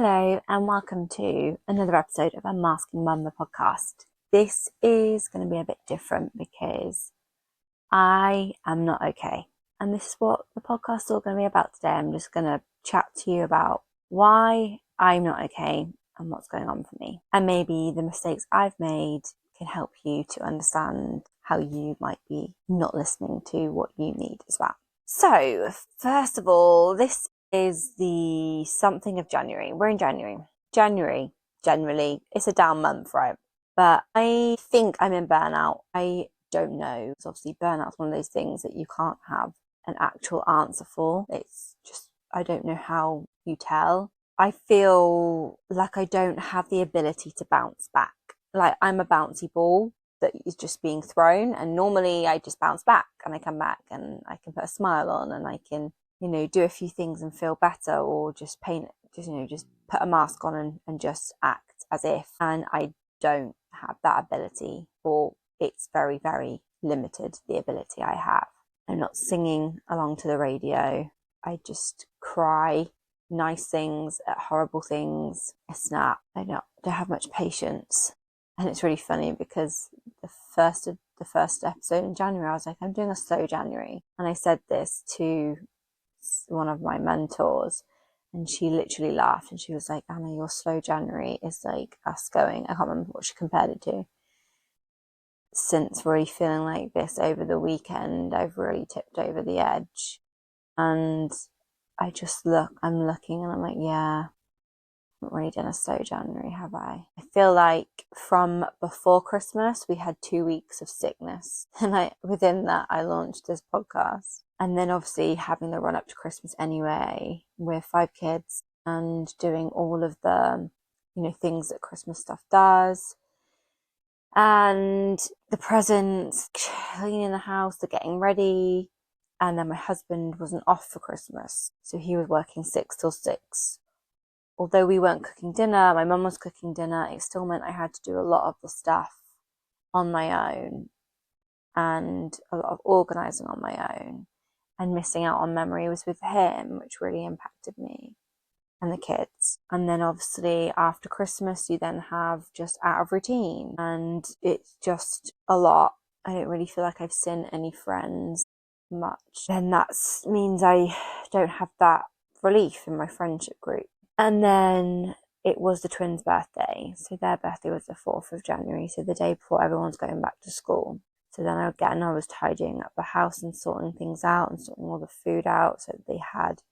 Hello and welcome to another episode of Unmasking Mum, the podcast. This is going to be a bit different because I am not okay. And this is what the podcast is all going to be about today. I'm just going to chat to you about why I'm not okay and what's going on for me. And maybe the mistakes I've made can help you to understand how you might be not listening to what you need as well. So, first of all, this is the something of January. We're in January. January, generally, it's a down month, right? But I think I'm in burnout. I don't know. Because obviously, burnout's one of those things that you can't have an actual answer for. It's just, I don't know how you tell. I feel like I don't have the ability to bounce back. Like I'm a bouncy ball that is just being thrown, and normally I just bounce back and I come back and I can put a smile on and I can do a few things and feel better, or just just put a mask on and just act as if. And I don't have that ability, or it's very, very limited, the ability I have. I'm not singing along to the radio. I just cry nice things at horrible things. I snap. I don't have much patience. And it's really funny because the first episode in January, I was like, I'm doing a slow January. And I said this to one of my mentors, and she literally laughed and she was like, Anna, your slow January is like us going, I can't remember what she compared it to. Since really feeling like this over the weekend, I've really tipped over the edge. And I'm looking and I'm like, yeah, not really done a slow January, have I? I feel like from before Christmas, we had 2 weeks of sickness. And within that, I launched this podcast. And then obviously having the run up to Christmas anyway, with 5 kids and doing all of the, things that Christmas stuff does. And the presents, cleaning the house, the getting ready. And then my husband wasn't off for Christmas. So he was working 6 till 6. Although we weren't cooking dinner, my mum was cooking dinner, it still meant I had to do a lot of the stuff on my own and a lot of organising on my own, and missing out on memories with him, which really impacted me and the kids. And then obviously after Christmas, you then have just out of routine, and it's just a lot. I don't really feel like I've seen any friends much. Then that means I don't have that relief in my friendship group. And then it was the twins' birthday. So their birthday was the 4th of January. So the day before everyone's going back to school. So then I was tidying up the house and sorting things out and sorting all the food out. So they had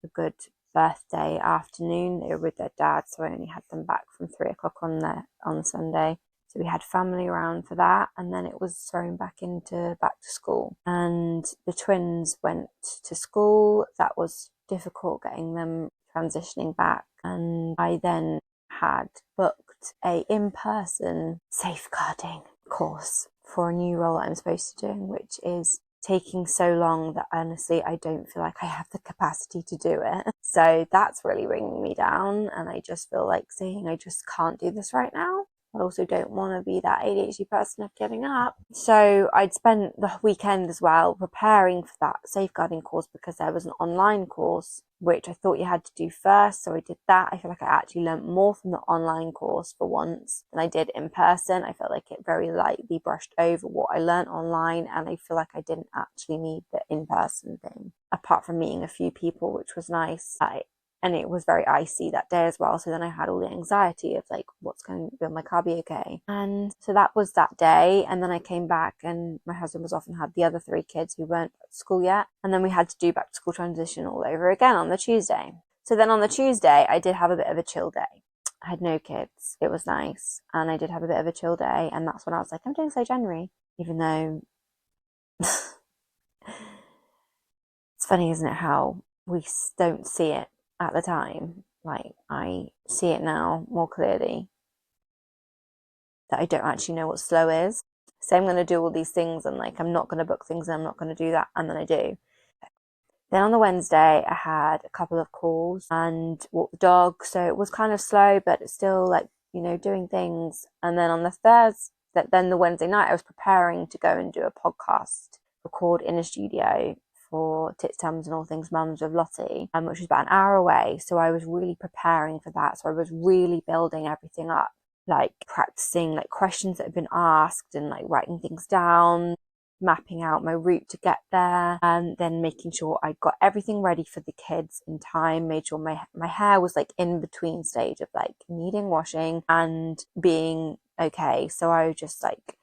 a good birthday afternoon. They were with their dad. So I only had them back from 3 o'clock on Sunday. So we had family around for that. And then it was thrown back to school. And the twins went to school. That was difficult getting them transitioning back, and I then had booked a in-person safeguarding course for a new role that I'm supposed to do, which is taking so long that honestly I don't feel like I have the capacity to do it. So that's really bringing me down, and I just feel like saying I just can't do this right now. I also don't want to be that ADHD person of giving up. So I'd spent the weekend as well preparing for that safeguarding course, because there was an online course which I thought you had to do first. So I did that. I feel like I actually learnt more from the online course for once than I did in person. I felt like it very lightly brushed over what I learnt online, and I feel like I didn't actually need the in-person thing, apart from meeting a few people, which was nice. And it was very icy that day as well. So then I had all the anxiety of like, what's going to be on my car be okay? And so that was that day. And then I came back and my husband was off and had the other 3 kids who weren't at school yet. And then we had to do back to school transition all over again on the Tuesday. So then on the Tuesday, I did have a bit of a chill day. I had no kids. It was nice. And I did have a bit of a chill day. And that's when I was like, I'm doing so January, even though it's funny, isn't it, how we don't see it at the time. Like, I see it now more clearly, that I don't actually know what slow is. So I'm going to do all these things, and like I'm not going to book things and I'm not going to do that, and then I do. Then on the Wednesday I had a couple of calls and walked the dog, so it was kind of slow, but it's still like, doing things. And then on the Wednesday night I was preparing to go and do a podcast record in a studio for Tits, Tums and All Things Mums with Lottie, which was about an hour away. So I was really preparing for that. So I was really building everything up, like practicing like questions that had been asked and like writing things down, mapping out my route to get there, and then making sure I got everything ready for the kids in time, made sure my hair was like in between stage of like needing washing and being okay. So I was just like,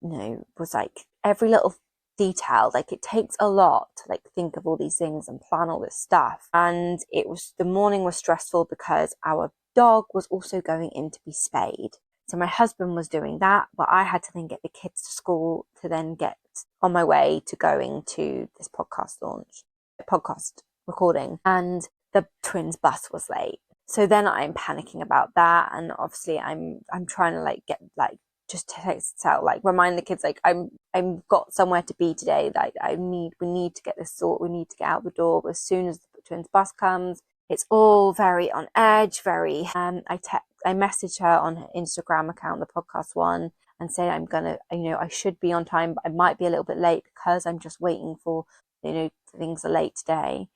was like every little detail. Like it takes a lot to like think of all these things and plan all this stuff. And the morning was stressful because our dog was also going in to be spayed. So my husband was doing that, but I had to then get the kids to school to then get on my way to going to this podcast recording, and the twins' bus was late. So then I'm panicking about that, and obviously I'm trying to like get like just to out, like remind the kids like I'm got somewhere to be today. Like we need to get this sort. We need to get out the door. But as soon as the twins' bus comes, it's all very on edge. Very. I messaged her on her Instagram account, the podcast one, and say I'm gonna, I should be on time, but I might be a little bit late because I'm just waiting for, things are late today.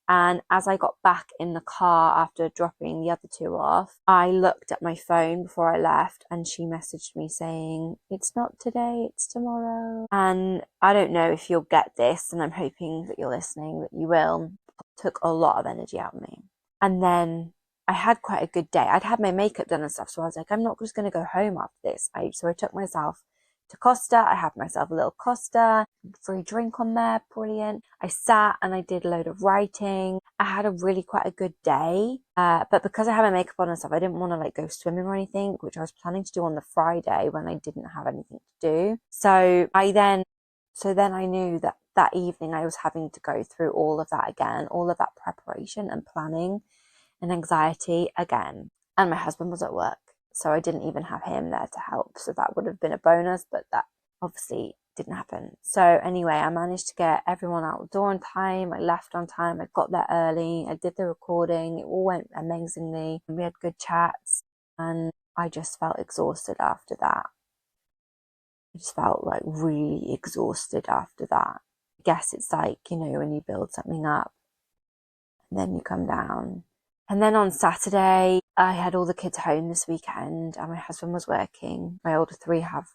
And as I got back in the car after dropping the other two off, I looked at my phone before I left, and she messaged me saying, "It's not today, it's tomorrow." And I don't know if you'll get this, and I'm hoping that you're listening, that you will. It took a lot of energy out of me. And then I had quite a good day. I'd had my makeup done and stuff, so I was like, I'm not just going to go home after this. So I took myself to Costa. I had myself a little Costa, free drink on there, brilliant. I sat and I did a load of writing. I had quite a good day, but because I had my makeup on and stuff, I didn't want to like go swimming or anything, which I was planning to do on the Friday when I didn't have anything to do. So then I knew that evening I was having to go through all of that again, all of that preparation and planning and anxiety again. And my husband was at work, so I didn't even have him there to help. So that would have been a bonus, but that obviously didn't happen. So anyway, I managed to get everyone out the door on time. I left on time. I got there early. I did the recording. It all went amazingly. We had good chats, and I just felt exhausted after that. I just felt like really exhausted after that. I guess it's like, when you build something up and then you come down. And then on Saturday, I had all the kids home this weekend, and my husband was working. My older three have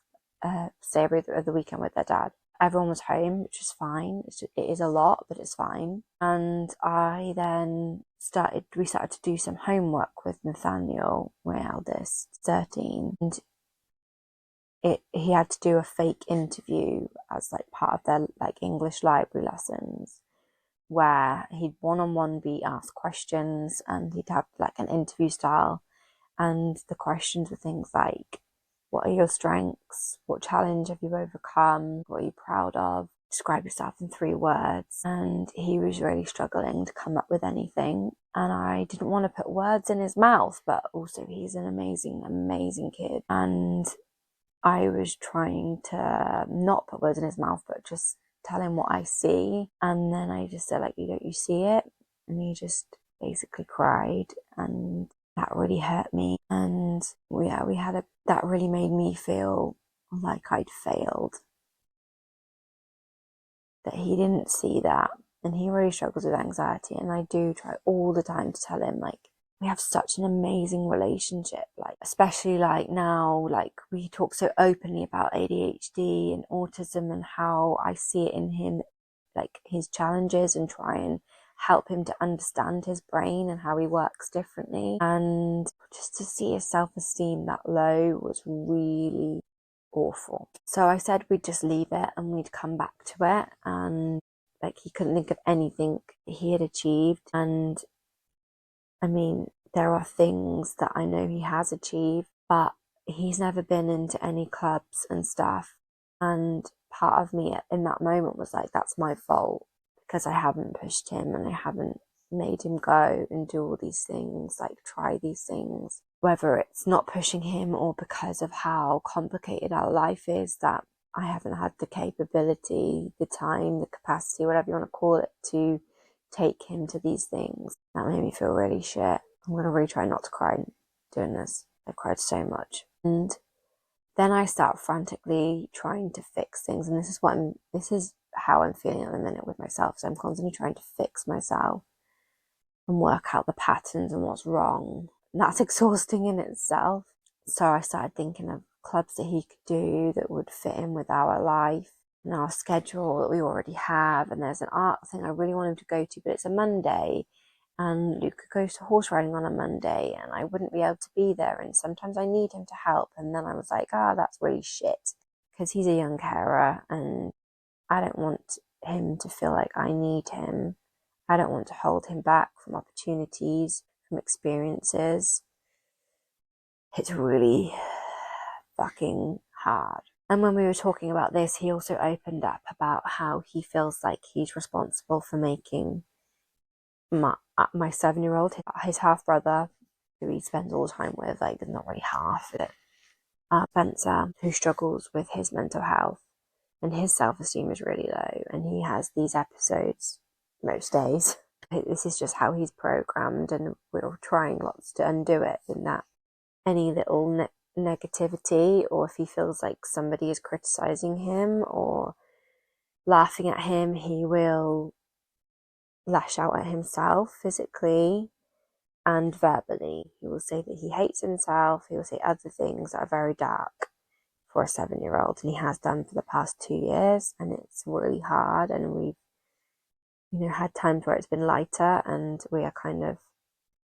stay every other weekend with their dad. Everyone was home, which is fine. It is a lot, but it's fine. And I then we started to do some homework with Nathaniel, my eldest, 13. And he had to do a fake interview as like part of their like English library lessons, where he'd one-on-one be asked questions, and he'd have like an interview style, and the questions were things like, what are your strengths? What challenge have you overcome? What are you proud of? Describe yourself in 3 words. And he was really struggling to come up with anything, and I didn't want to put words in his mouth, but also he's an amazing, amazing kid, and I was trying to not put words in his mouth, but just tell him what I see. And then I just said, like, don't you see it? And he just basically cried, and that really hurt me. And that really made me feel like I'd failed, that he didn't see that. And he really struggles with anxiety, and I do try all the time to tell him, like, we have such an amazing relationship, like, especially like now, like we talk so openly about ADHD and autism and how I see it in him, like his challenges, and try and help him to understand his brain and how he works differently. And just to see his self-esteem that low was really awful. So I said we'd just leave it and we'd come back to it. And like, he couldn't think of anything he had achieved. And I mean, there are things that I know he has achieved, but he's never been into any clubs and stuff. And part of me in that moment was like, that's my fault, because I haven't pushed him and I haven't made him go and do all these things, like try these things. Whether it's not pushing him or because of how complicated our life is, that I haven't had the capability, the time, the capacity, whatever you want to call it, to take him to these things. That made me feel really shit. I'm going to really try not to cry doing this. I cried so much. And then I start frantically trying to fix things. And this is how I'm feeling at the minute with myself. So I'm constantly trying to fix myself and work out the patterns and what's wrong. And that's exhausting in itself. So I started thinking of clubs that he could do that would fit in with our life and our schedule that we already have. And there's an art thing I really want him to go to, but it's a Monday. And Luke goes to horse riding on a Monday and I wouldn't be able to be there. And sometimes I need him to help. And then I was like, that's really shit. Because he's a young carer and I don't want him to feel like I need him. I don't want to hold him back from opportunities, from experiences. It's really fucking hard. And when we were talking about this, he also opened up about how he feels like he's responsible for making my 7-year-old, his half brother, who he spends all the time with, like not really half of it, Spencer, who struggles with his mental health and his self-esteem is really low, and he has these episodes most days. This is just how he's programmed, and we're trying lots to undo it. In that any little negativity, or if he feels like somebody is criticizing him or laughing at him, he will lash out at himself physically and verbally. He will say that he hates himself. He will say other things that are very dark for a 7-year-old, and he has done for the past 2 years, and it's really hard. And we've, had times where it's been lighter, and we are kind of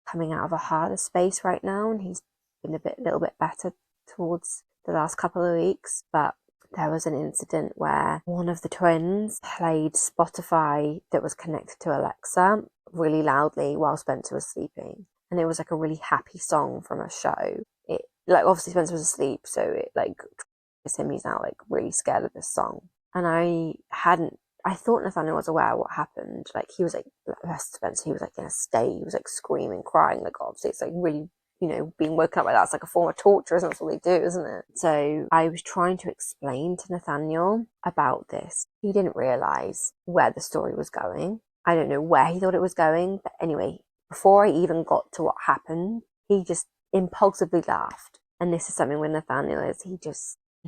coming out of a harder space right now, and he's been a little bit better towards the last couple of weeks. But there was an incident where one of the twins played Spotify that was connected to Alexa really loudly while Spencer was sleeping, and it was like a really happy song from a show. It, like, obviously Spencer was asleep, so it like him, he's now like really scared of this song. And I thought Nathaniel was aware of what happened. Like, he was like, Spencer, he was like in a state, he was like screaming, crying. Like, obviously it's like really, being woken up like that's like a form of torture, isn't it? That's what they do, isn't it? So I was trying to explain to Nathaniel about this. He didn't realise where the story was going. I don't know where he thought it was going, but anyway, before I even got to what happened, he just impulsively laughed. And this is something with Nathaniel, is he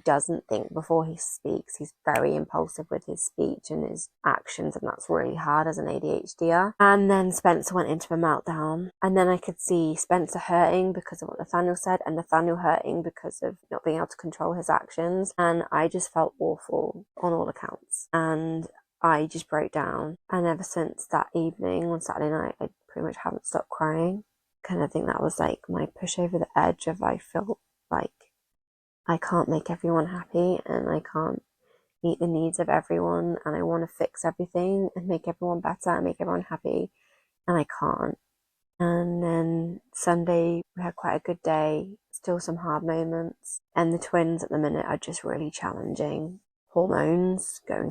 doesn't think before he speaks. He's very impulsive with his speech and his actions, and that's really hard as an ADHDer. And then Spencer went into a meltdown, and then I could see Spencer hurting because of what Nathaniel said, and Nathaniel hurting because of not being able to control his actions. And I just felt awful on all accounts, and I just broke down. And ever since that evening on Saturday night, I pretty much haven't stopped crying. Kind of think that was like my push over the edge of, I felt like I can't make everyone happy, and I can't meet the needs of everyone, and I want to fix everything and make everyone better and make everyone happy, and I can't. And then Sunday, we had quite a good day, still some hard moments, and the twins at the minute are just really challenging. Going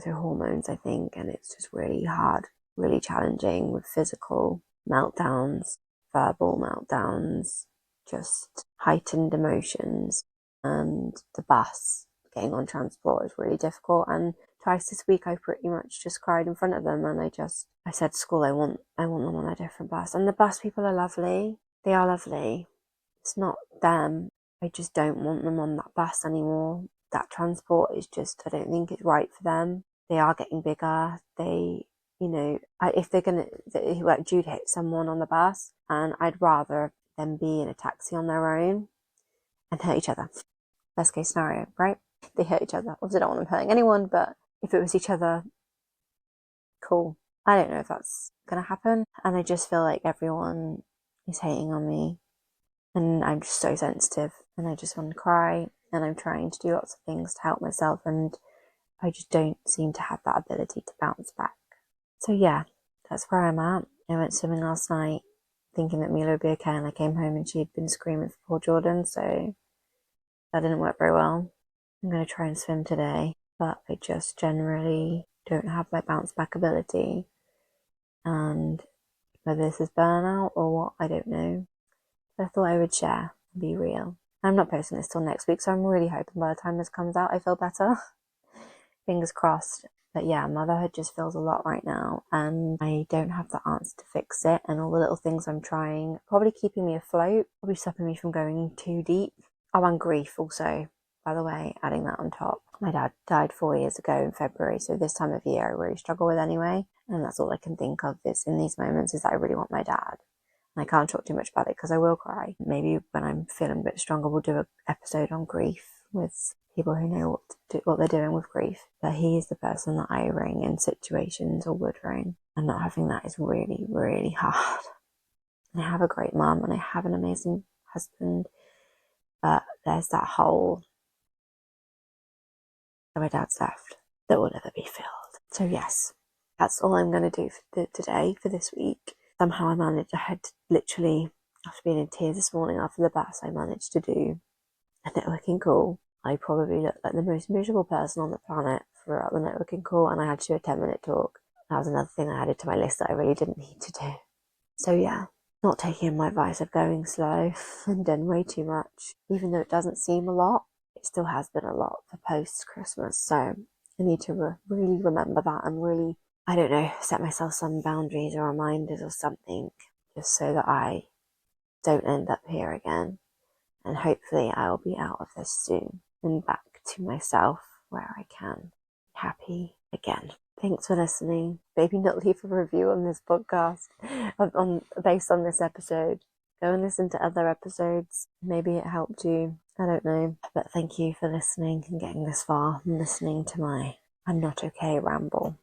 through hormones, I think, and it's just really hard, really challenging with physical meltdowns, verbal meltdowns, just heightened emotions. And the bus, getting on transport, is really difficult. And twice this week I pretty much just cried in front of them, and I said to school, I want them on a different bus. And the bus people are lovely. They are lovely. It's not them. I just don't want them on that bus anymore. That transport is just, I don't think it's right for them. They are getting bigger. They, if they're going to, like, Jude hit someone on the bus, and I'd rather them be in a taxi on their own and hurt each other. Best case scenario, right? They hurt each other. Obviously, I don't want them hurting anyone, but if it was each other, cool. I don't know if that's going to happen. And I just feel like everyone is hating on me. And I'm just so sensitive. And I just want to cry. And I'm trying to do lots of things to help myself. And I just don't seem to have that ability to bounce back. So yeah, that's where I'm at. I went swimming last night thinking that Mila would be okay. And I came home and she'd been screaming for poor Jordan. So that didn't work very well. I'm going to try and swim today, but I just generally don't have my bounce back ability. And whether this is burnout or what, I don't know. But I thought I would share and be real. I'm not posting this till next week, so I'm really hoping by the time this comes out, I feel better. Fingers crossed. But yeah, motherhood just feels a lot right now, and I don't have the answer to fix it. And all the little things I'm trying, probably keeping me afloat, probably stopping me from going too deep. Oh, and grief also, by the way, adding that on top. My dad died 4 years ago in February, so this time of year I really struggle with anyway. And that's all I can think of is in these moments is that I really want my dad. And I can't talk too much about it because I will cry. Maybe when I'm feeling a bit stronger, we'll do an episode on grief with people who know what they're doing with grief. But he is the person that I ring in situations or would ring. And not having that is really, really hard. And I have a great mum and I have an amazing husband. But there's that hole that my dad's left that will never be filled. So yes, that's all I'm going to do for today, for this week. Somehow I managed, I had literally, after being in tears this morning after the bus, I managed to do a networking call. I probably looked like the most miserable person on the planet throughout the networking call, and I had to do a 10-minute talk. That was another thing I added to my list that I really didn't need to do. So yeah, not taking my advice of going slow and done way too much, even though it doesn't seem a lot, it still has been a lot for post-Christmas. So I need to really remember that and really, I don't know, set myself some boundaries or reminders or something, just so that I don't end up here again. And hopefully I'll be out of this soon and back to myself where I can be happy again. Thanks for listening. Maybe not leave a review on this podcast based on this episode. Go and listen to other episodes. Maybe it helped you. I don't know. But thank you for listening and getting this far and listening to my I'm not okay ramble.